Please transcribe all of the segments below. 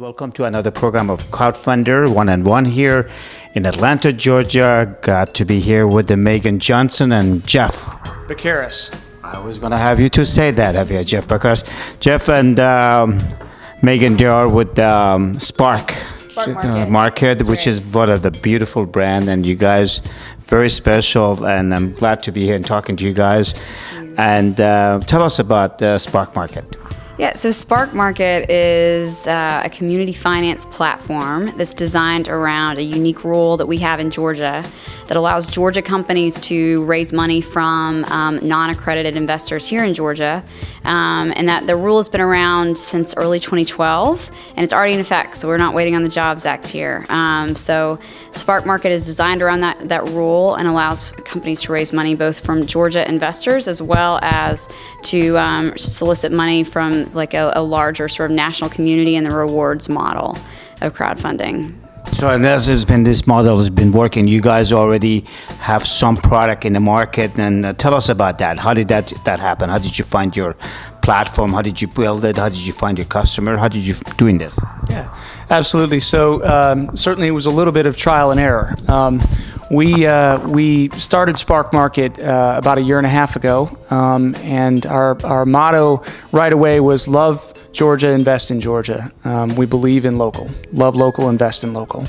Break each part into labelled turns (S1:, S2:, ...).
S1: welcome to another program of Crowdfunder One-on-One here in Atlanta, Georgia. Got to be here with the Megan Johnson and Jeff
S2: Bekiares.
S1: I was going to have you to say that, have you, Jeff? Because Jeff and Megan, they are with SparkMarket, which is one of the beautiful brand, and you guys very special. And I'm glad to be here and talking to you guys. And tell us about SparkMarket.
S3: Yeah, so SparkMarket is a community finance platform that's designed around a unique rule that we have in Georgia that allows Georgia companies to raise money from non-accredited investors here in Georgia. And that the rule has been around since early 2012, and it's already in effect, so we're not waiting on the Jobs Act here. So SparkMarket is designed around that rule and allows companies to raise money both from Georgia investors as well as to solicit money from like a larger sort of national community and the rewards model of crowdfunding.
S1: So, and this model has been working. You guys already have some product in the market, and tell us about that. How did that happen? How did you find your platform? How did you build it? How did you find your customer? How did you doing this?
S2: Yeah, absolutely. So certainly it was a little bit of trial and error. We started SparkMarket about a year and a half ago, and our motto right away was love Georgia, invest in Georgia. We believe in local. Love local, invest in local.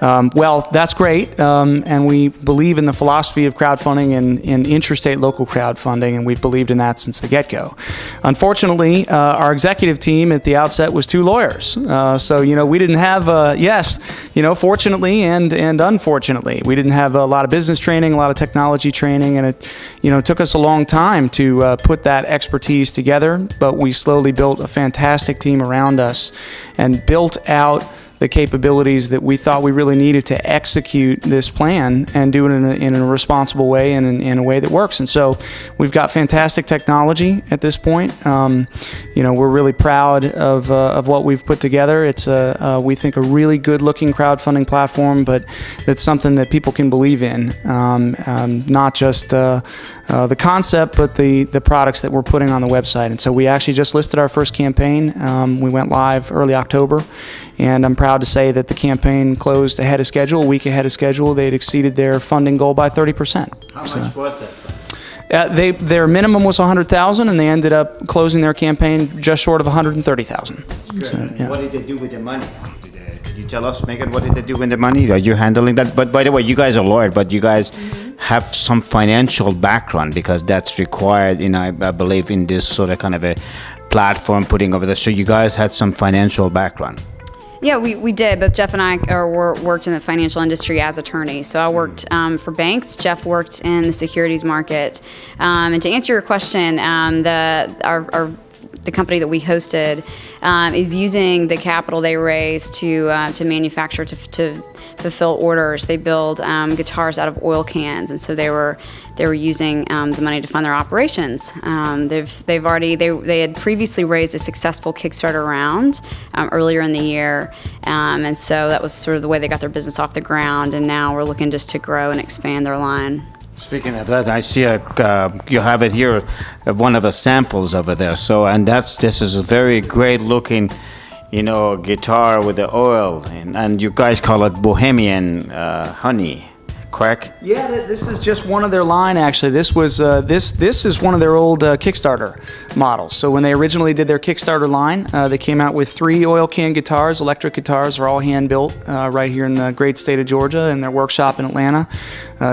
S2: Well, that's great, and we believe in the philosophy of crowdfunding and in interstate local crowdfunding, and we've believed in that since the get-go. Unfortunately, our executive team at the outset was two lawyers. So, we didn't have, fortunately and unfortunately, we didn't have a lot of business training, a lot of technology training, and it took us a long time to put that expertise together, but we slowly built a fantastic team around us and built out the capabilities that we thought we really needed to execute this plan and do it in a responsible way and in a way that works. And so we've got fantastic technology at this point. We're really proud of what we've put together. It's we think a really good looking crowdfunding platform, but that's something that people can believe in, not just the concept, but the products that we're putting on the website. And so we actually just listed our first campaign. We went live early October, and I'm proud to say that the campaign closed ahead of schedule, a week ahead of schedule. They'd exceeded their funding goal by 30%.
S1: How much was that?
S2: Their minimum was $100,000, and they ended up closing their campaign just short of $130,000.
S1: So, yeah. What did they do with the money? Could you tell us, Megan, what did they do with the money? Are you handling that? But by the way, you guys are lawyers, but you guys have some financial background because that's required, I believe, in this sort of kind of a platform putting over there. So you guys had some financial background.
S3: Yeah, we did. Both Jeff and I worked in the financial industry as attorneys. So I worked for banks. Jeff worked in the securities market. And to answer your question, the company that we hosted is using the capital they raised to manufacture, to fulfill orders. They build guitars out of oil cans, and so they were using the money to fund their operations. They had previously raised a successful Kickstarter round earlier in the year, and so that was sort of the way they got their business off the ground. And now we're looking just to grow and expand their line.
S1: Speaking of that, I see you have it here, one of the samples over there. So, and this is a very great looking, guitar with the oil, and you guys call it Bohemian honey, correct?
S2: Yeah, this is just one of their line. Actually, this was this is one of their old Kickstarter models. So when they originally did their Kickstarter line, they came out with 3 oil can guitars. Electric guitars are all hand built right here in the great state of Georgia in their workshop in Atlanta.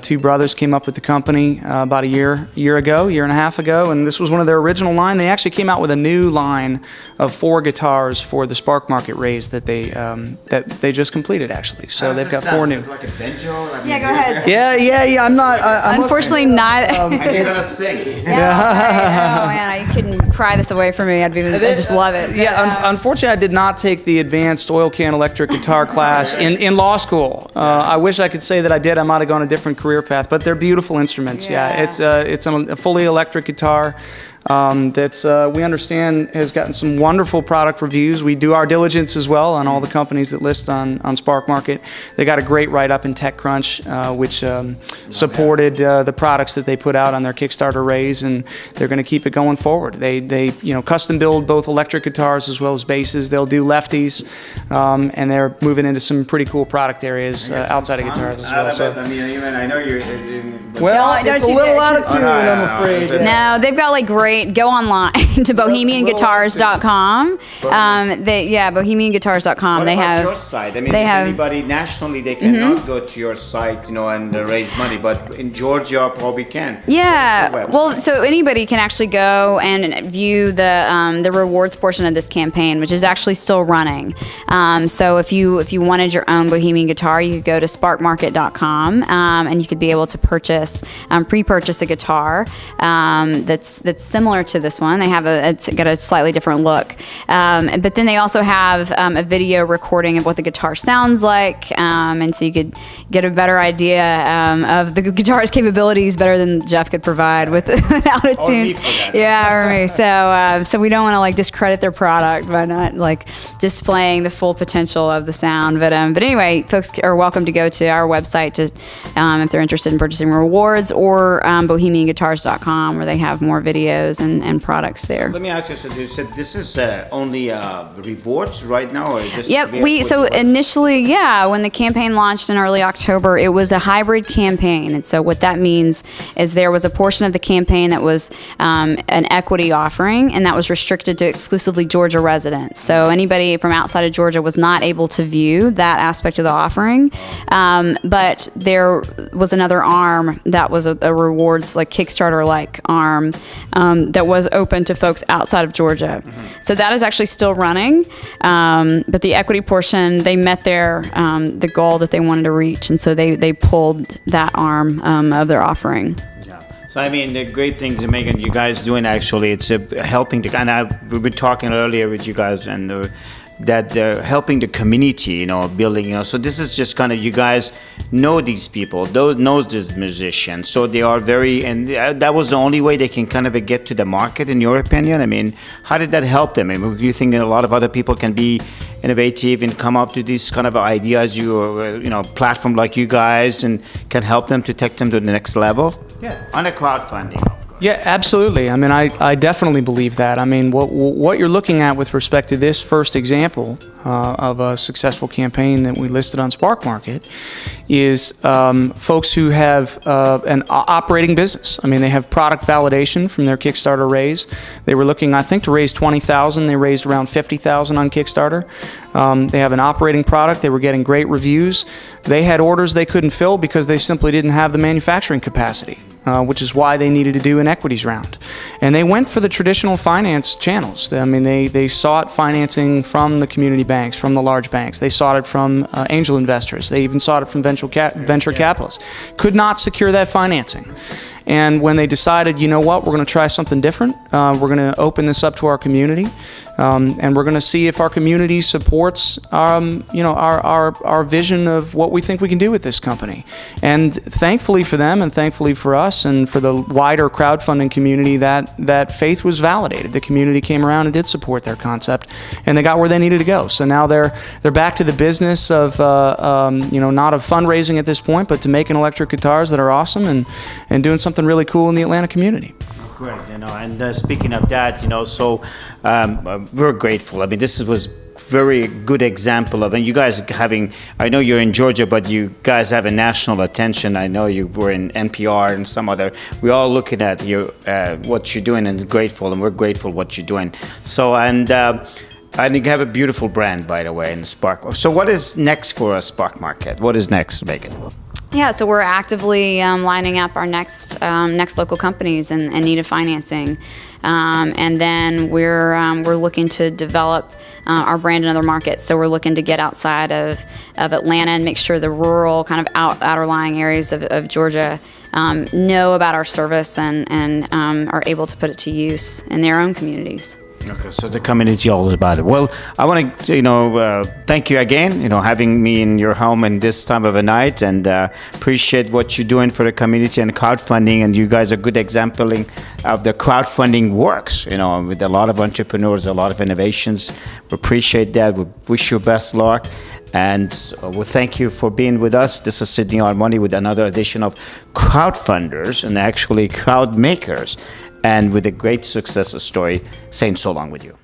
S2: 2 brothers came up with the company about a year and a half ago, and this was one of their original line. They actually came out with a new line of 4 guitars for the SparkMarket raise that they just completed actually. So they've got 4 new.
S1: Like a banjo?
S3: Yeah, go ahead.
S2: Yeah. I'm not.
S3: Unfortunately, not.
S1: I'm gonna sing.
S3: Oh man, you couldn't pry this away from me. I just love it.
S2: Yeah, unfortunately, I did not take the advanced oil can electric guitar class in law school. I wish I could say that I did. I might have gone a different career path, but they're beautiful instruments. Yeah, it's a fully electric guitar. that's we understand has gotten some wonderful product reviews. We do our diligence as well on all the companies that list on SparkMarket. They got a great write-up in TechCrunch, which supported the products that they put out on their Kickstarter raise, and they're going to keep it going forward. They custom build both electric guitars as well as basses. They'll do lefties, and they're moving into some pretty cool product areas outside of guitars as well. So.
S1: I mean, even I know you're.
S2: Well,
S3: Don't
S2: it's a
S3: you
S2: little
S3: dare.
S2: out of tune, I'm afraid.
S3: No, they've got like great. Go online to BohemianGuitars.com. BohemianGuitars.com.
S1: What
S3: they
S1: about
S3: have
S1: your site? I mean,
S3: they
S1: if
S3: have-
S1: anybody nationally, they cannot go to your site, and raise money, but in Georgia probably can.
S3: Yeah.
S1: What's your
S3: Well,
S1: website?
S3: so anybody can actually go and view the rewards portion of this campaign, which is actually still running. So if you wanted your own Bohemian guitar, you could go to SparkMarket.com, and you could be able to pre-purchase a guitar that's similar to this one. It's got a slightly different look, but then they also have a video recording of what the guitar sounds like, and so you could get a better idea of the guitar's capabilities better than Jeff could provide without a
S1: Or
S3: tune.
S1: me for that.
S3: Yeah, or me. So we don't want to discredit their product by not displaying the full potential of the sound. But anyway, folks are welcome to go to our website to if they're interested in purchasing rewards, or BohemianGuitars.com, where they have more videos and products there.
S1: Let me ask you, so you said this is only rewards right now, or just?
S3: Yep. Initially, when the campaign launched in early October, it was a hybrid campaign. And so what that means is there was a portion of the campaign that was an equity offering, and that was restricted to exclusively Georgia residents. So anybody from outside of Georgia was not able to view that aspect of the offering. But there was another arm that was a rewards, Kickstarter-like arm, that was open to folks outside of Georgia. So that is actually still running. But the equity portion, they met the goal that they wanted to reach, and so they pulled that arm of their offering.
S1: Yeah. So I mean, the great thing, Megan, you guys doing actually, it's helping to, and we've been talking earlier with you guys, and that they're helping the community, building, so this is just kind of, you guys know these people, knows these musicians, so they are and that was the only way they can kind of get to the market, in your opinion. I mean, how did that help them? I mean, do you think that a lot of other people can be innovative and come up to these kind of ideas, platform like you guys, and can help them to take them to the next level?
S2: Yeah.
S1: On a crowdfunding, of course.
S2: Yeah, absolutely. I mean, I definitely believe that. I mean, what you're looking at with respect to this first example of a successful campaign that we listed on SparkMarket is folks who have an operating business. I mean, they have product validation from their Kickstarter raise. They were looking, I think, to raise $20,000. They raised around $50,000 on Kickstarter. They have an operating product. They were getting great reviews. They had orders they couldn't fill because they simply didn't have the manufacturing capacity. Which is why they needed to do an equities round. And they went for the traditional finance channels. I mean, they sought financing from the community banks, from the large banks. They sought it from angel investors. They even sought it from venture capitalists. Could not secure that financing. And when they decided, you know what, we're going to try something different. We're going to open this up to our community. And we're going to see if our community supports, our vision of what we think we can do with this company. And thankfully for them, and thankfully for us, and for the wider crowdfunding community, that faith was validated. The community came around and did support their concept, and they got where they needed to go. So now they're back to the business of, not of fundraising at this point, but to making electric guitars that are awesome and doing something really cool in the Atlanta community.
S1: Great, and speaking of that, so we're grateful. I mean, this was very good example of, and you guys I know you're in Georgia, but you guys have a national attention. I know you were in NPR and some other. We're all looking at you, what you're doing, and grateful, and we're grateful what you're doing. So, and you have a beautiful brand, by the way, in Spark. So what is next for SparkMarket? What is next, Megan?
S3: Yeah, so we're actively lining up our next local companies in need of financing, and then we're looking to develop our brand in other markets. So we're looking to get outside of Atlanta and make sure the rural kind of outerlying areas of Georgia know about our service and are able to put it to use in their own communities.
S1: Okay, so the community all about it. Well, I want to, thank you again, having me in your home in this time of the night, and appreciate what you're doing for the community and crowdfunding. And you guys are good exempling of the crowdfunding works, with a lot of entrepreneurs, a lot of innovations. We appreciate that. We wish you best luck. And we thank you for being with us. This is Sydney Armani with another edition of Crowdfunders and actually Crowd Makers, and with a great success story, saying so long with you.